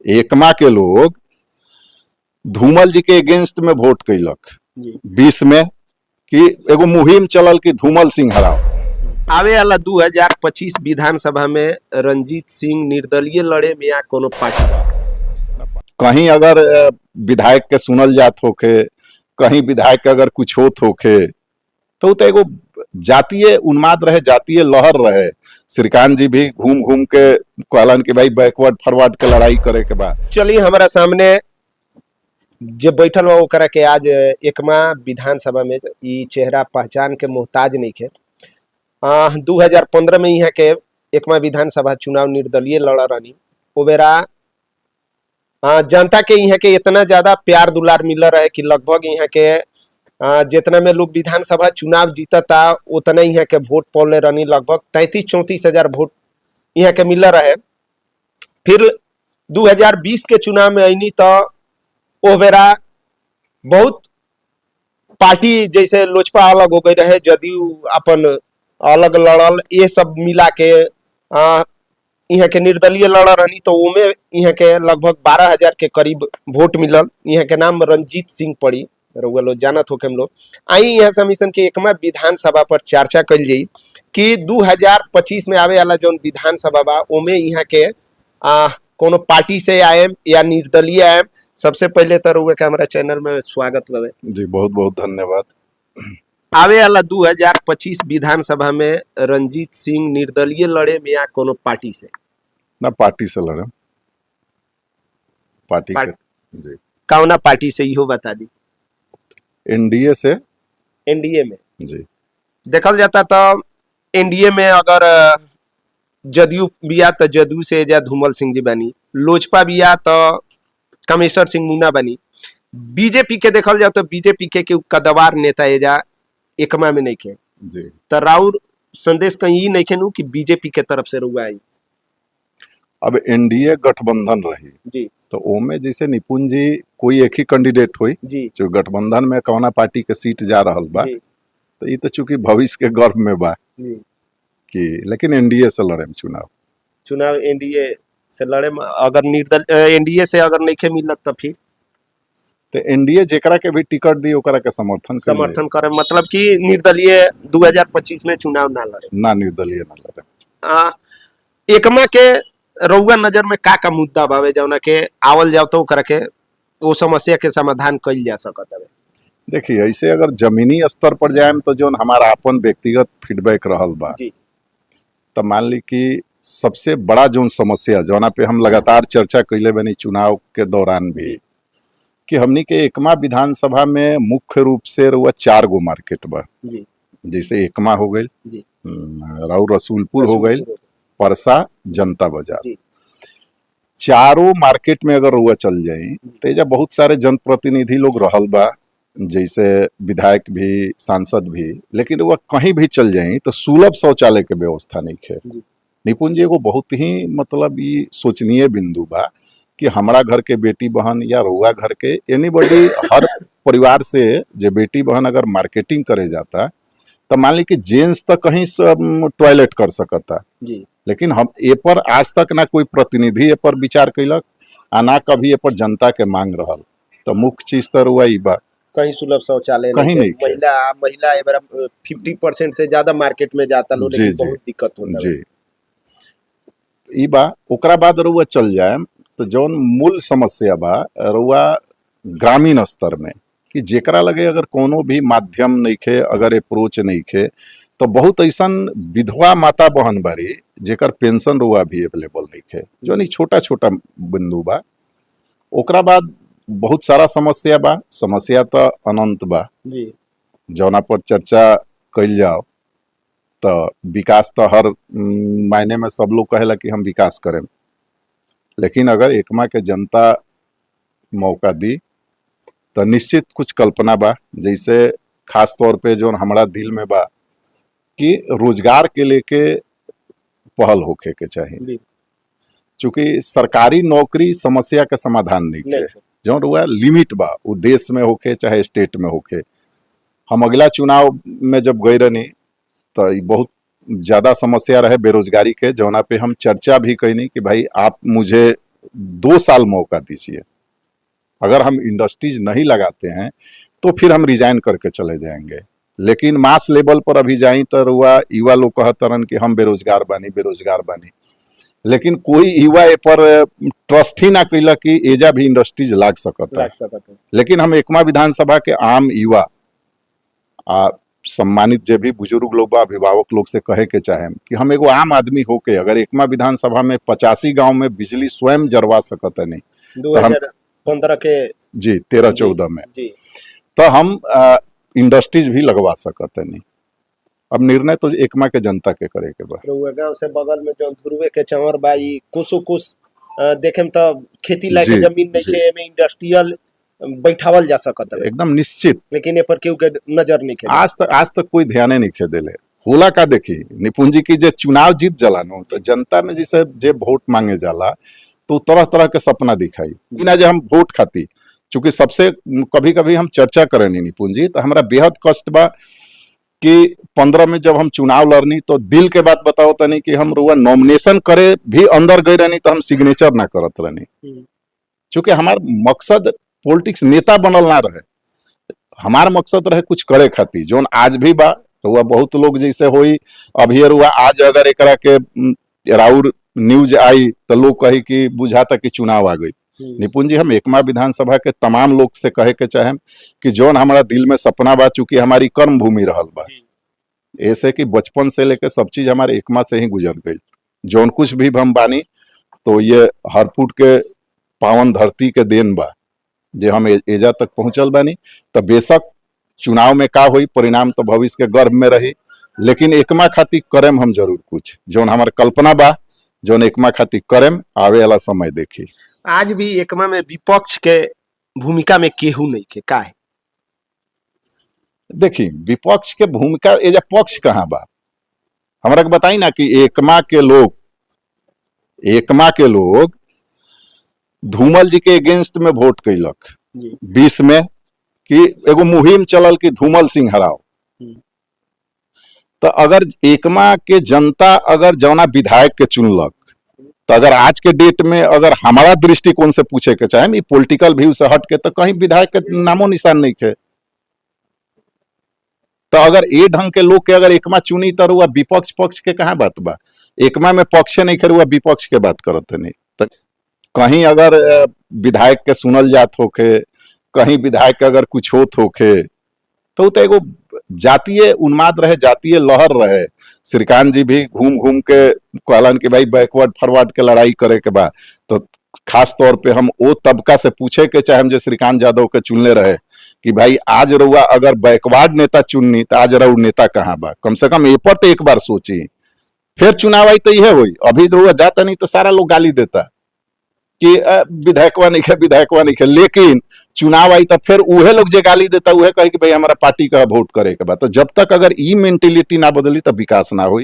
एकमा के लोग धूमल जी के अगेंस्ट में वोट कैलक 20 में कि एगो मुहिम चलल कि धूमल सिंह हराओ। आवे वाला 2025 विधानसभा में रंजीत सिंह निर्दलीय लड़े में या कोनो पार्टी कहीं अगर विधायक के सुनल जात होके, कहीं विधायक के अगर कुछ होत होके तो एगो जातीय उन्माद रहे, जातीय लहर रहे। श्रीकांत जी भी घूम घूम के कहलन कि भाई बैकवर्ड फॉरवर्ड के लड़ाई करे के बाद। चलिए हमारा सामने जे बैठल बा ओकरा के आज एकमा विधानसभा में ई चेहरा पहचान के मोहताज नहीं के। 2015 में यहाँ के एकमा विधानसभा चुनाव निर्दलीय लड़ रही। ओ बेरा जनता के यहाँ के इतना ज्यादा प्यार दुलार मिल रहा है कि लगभग यहाँ के जितना में लोग विधानसभा चुनाव जीतता उतना यहाँ के वोट पौले रहनी। लगभग 33-34 हजार वोट यहाँ के मिल रहे। फिर 2020 के चुनाव में आईनी तो ओ बेरा बहुत पार्टी जैसे लोजपा अलग हो गई रहे, जदयू अपन अलग लड़ल, ये सब मिला के यहाँ के निर्दलीय लड़ रही। तो उमे यहाँ के लगभग 12,000 के करीब वोट मिलल। यहाँ के नाम रंजीत सिंह पड़ी, रउआ लोग जानत हो के हम लोग। आई यहाँ से मिशन के एकमा विधानसभा पर चर्चा कल जाई कि 2025 में आवे वाला जौन विधानसभा बा उमे यहाँ के कोनो पार्टी से आए या निर्दलीय आए। सबसे पहले तो रउआ के हमारा चैनल में स्वागत बा जी, बहुत बहुत धन्यवाद। आवे वाला 2025 विधानसभा में रंजीत सिंह निर्दलीय लड़े में या कोनो पार्टी से ना पार्टी से लड़े, पार्टी जी कौना पार्टी से इहो बता दी। एनडीए से। एनडीए में जी देखल जाता तो एनडीए में अगर जदयू बिया तो जदयू से या धूमल सिंह जी बनी, लोजपा बिया तो कामेश्वर सिंह मुन्ना बनी। बीजेपी के देखल जाओ तो बीजेपी के कदवार नेता एजा एकमा में नहीं के जी। तो राउर संदेश कहीं नहीं के कि बीजेपी के तरफ से रुआ आई। अब एनडीए गठबंधन रही जी, तो ओमे जैसे निपुण जी कोई एक ही कैंडिडेट हुई जी, जो गठबंधन में कौना पार्टी के सीट जा रहल बा, जी, तो ये तो चूंकि भविष्य के गर्भ में बा जी। कि लेकिन एनडीए से लड़े चुनाव एनडीए से लड़े में अगर एनडीए से अगर नहीं के मिलत तो फिर तो एनडीए जेकरा के भी टिकट दी ओकरा के समर्थन करे, मतलब कि निर्दलीय 2025 में चुनाव ना लड़े, ना निर्दलीय ना लड़े। एकमा के रउआ नजर में का मुद्दा बावे जौना के आवल जाओ तो ओकरा के वो समस्या के समाधान कइल जा सकत है। देखिए ऐसे अगर जमीनी स्तर पर जाए तो जो हमारा अपन व्यक्तिगत फीडबैक रहल बा जी, तो मान ली कि सबसे बड़ा जो समस्या जौना पे हम लगातार चर्चा कैले बनी चुनाव के दौरान भी कि हमनी के एकमा विधानसभा में मुख्य रूप से रुआ 4 गो मार्केट बा। जी, जैसे एकमा हो गई, राउर रसूलपुर हो गई, परसा, जनता बाजार। चारों मार्केट में अगर रुआ चल जाई तो एजा बहुत सारे जनप्रतिनिधि लोग रहल बा, जैसे विधायक भी, सांसद भी, लेकिन रुआ कहीं भी चल जाई तो सुलभ शौचालय के व्यवस्था नहीं है। निपुण जी एगो बहुत ही मतलब ये सोचनीय बिंदु बा कि हमारा घर के बेटी बहन या रुआ घर के एनीबॉडी हर परिवार से जो बेटी बहन अगर मार्केटिंग करे जाता तो मान ली कि जेंट्स तक कहीं टॉयलेट कर सकता जी। लेकिन हम ए पर आज तक ना कोई प्रतिनिधि ए पर विचार कैलक आ ना कभी ए पर जनता के मांग रहल। तो मुख्य चीज तो रुआ ई बा कहीं सुलभ शौचालय कहीं नहीं। महिला 50% से ज्यादा मार्केट में जाता लोग, लेकिन बहुत दिक्कत होता जी। ई बा ओकरा बाद रुआ चल जाए तो जौन मूल समस्या बा रुआ ग्रामीण स्तर में कि जेकरा लगे अगर कोनो भी माध्यम नहीं खे, अगर अप्रोच नहीं खे, तो बहुत ऐसा विधवा माता बहन बारी जेकर पेंशन रुआ भी अवेलेबल नहीं खे, जो नहीं छोटा छोटा बिंदु बा। ओकरा बाद बहुत सारा समस्या बा, समस्या तो अनंत बा जी। जौना पर चर्चा कैल जाओ तो विकास तो हर मायने में सब लोग कहेला कि हम विकास करें, लेकिन अगर एकमा के जनता मौका दी तो निश्चित कुछ कल्पना बा। जैसे खास तौर पे जो हमारा दिल में बा कि रोजगार के लेके पहल होके के चाहिए, चूंकि सरकारी नौकरी समस्या का समाधान नहीं है। जो रुआ लिमिट बा वो देश में होके चाहे स्टेट में होके। हम अगला चुनाव में जब गए रहनी तो बहुत ज़्यादा समस्या रहे बेरोजगारी के, जौना पे हम चर्चा भी कैनी कि भाई आप मुझे 2 साल मौका दीजिए। अगर हम इंडस्ट्रीज नहीं लगाते हैं तो फिर हम रिजाइन करके चले जाएंगे। लेकिन मास लेवल पर अभी जाई तो रुआ युवा लोग कहतरन कि हम बेरोजगार बानी, लेकिन कोई युवा ए पर ट्रस्ट ही ना कैलक कि एजा भी इंडस्ट्रीज लाग सकता है। लेकिन हम एकमा विधानसभा के आम युवा सम्मानित जे भी बुजुर्ग लोग बा, अभिभावक लोग से कहे के चाहे कि हम एगो आम आदमी होके अगर एकमा विधानसभा में 85 गांव में बिजली स्वयं जरवा सकत नहीं 2015 के जी 13-14 में जी तो हम इंडस्ट्रीज भी लगवा सकत नहीं। अब निर्णय तो एकमा के जनता के करे के बा। रउआ गांव से बगल में जो ध्रुवे के चंवर बा ई कुछ देखे में तो खेती लायक जी, जमीन नहीं जी। के एमे इंडस्ट्रियल बैठावल जा सकत है, एकदम निश्चित। लेकिन ए पर केहू के नजर नहीं के। आज तक कोई ध्यान नहीं खे देले। होला का देखी निपुण जी की जे चुनाव जीत जाला नो तो जनता में जिसे जे वोट मांगे जाला तो तरह तरह के सपना दिखाई बिना जे हम वोट खाती। चूंकि सबसे कभी कभी हम चर्चा करें निपुण जी तो हमारा बेहद कष्ट बा कि 15 में जब हम चुनाव लड़नी तो दिल के बात बताओ तनी कि हम रुआ नॉमिनेशन करे भी अंदर गए रहनी तो हम सिग्नेचर ना करत रहनी। चूंकि हमार मकसद पॉलिटिक्स नेता बनल ना रहे, हमार मकसद रहे कुछ करे खातिर। जोन आज भी बा रुआ बहुत लोग जैसे होई अभी रुआ आज अगर एकरा के राउर न्यूज आई तो लोग कही कि बुझाता कि चुनाव आ गई। निपुण जी हम एकमा विधानसभा के तमाम लोग से कहे के चाहें कि जोन हमारा दिल में सपना बा, चूंकि हमारी कर्म भूमि रहल बा, ऐसे कि बचपन से लेके सब चीज हमारे एकमा से ही गुजर गई। जोन कुछ भी हम बानी तो ये हर फुट के पावन धरती के देन बा जे हम एजा तक पहुंचल बानी। तो बेशक चुनाव में का हुई परिणाम तो भविष्य के गर्भ में रही, लेकिन एकमा खातिर करेम हम जरूर कुछ जोन हमारे कल्पना बा, जोन एकमा खातिर करेम आवे वाला समय देखी। आज भी एकमा में विपक्ष के भूमिका में केहू नहीं के का है? देखी विपक्ष के भूमिका एजा पक्ष कहाँ बा हमरा के बताई ना कि एकमा के लोग धूमल जी के अगेंस्ट में वोट कैलक 20 में कि एगो मुहिम चलल कि धूमल सिंह हराओ। तो अगर एकमा के जनता अगर जौना विधायक के चुनलक तो अगर आज के डेट में अगर हमारा दृष्टिकोण से पूछे के चाहे पॉलिटिकल व्यू से हट के तो कहीं विधायक के नामो निशान नहीं खे। तो अगर ए ढंग के लोग के अगर एकमा चुनी तो रुआ विपक्ष पक्ष के कहाँ बात बा? एकमा में पक्ष नहीं खे रुआ विपक्ष के बात करत नहीं। तो कहीं अगर विधायक के सुनल जात होके, कहीं विधायक के अगर कुछ होत होके तो एगो जातीय उन्माद रहे, जातीय लहर रहे। श्रीकांत जी भी घूम घूम के कहलन कि भाई बैकवर्ड फॉरवर्ड के लड़ाई करे के बा। तो खास तौर पे हम वो तबका से पूछे के चाहे जो श्रीकांत यादव के चुनले रहे कि भाई आज रुआ अगर बैकवर्ड नेता चुननी तो आज रउर नेता कहाँ बा? कम से कम ए पर तो एक बार सोची। फिर चुनाव आई तो यह हुई। अभी रुआ जाता नहीं तो सारा लोग गाली देता कि विधायकवा नहीं खे, लेकिन चुनाव आई तो फिर उहे लोग जे गाली देता उहे कहे कि भाई हमारा पार्टी का वोट करे के बाद। तो जब तक अगर ई मेंटेलिटी ना बदली तो विकास ना हुई।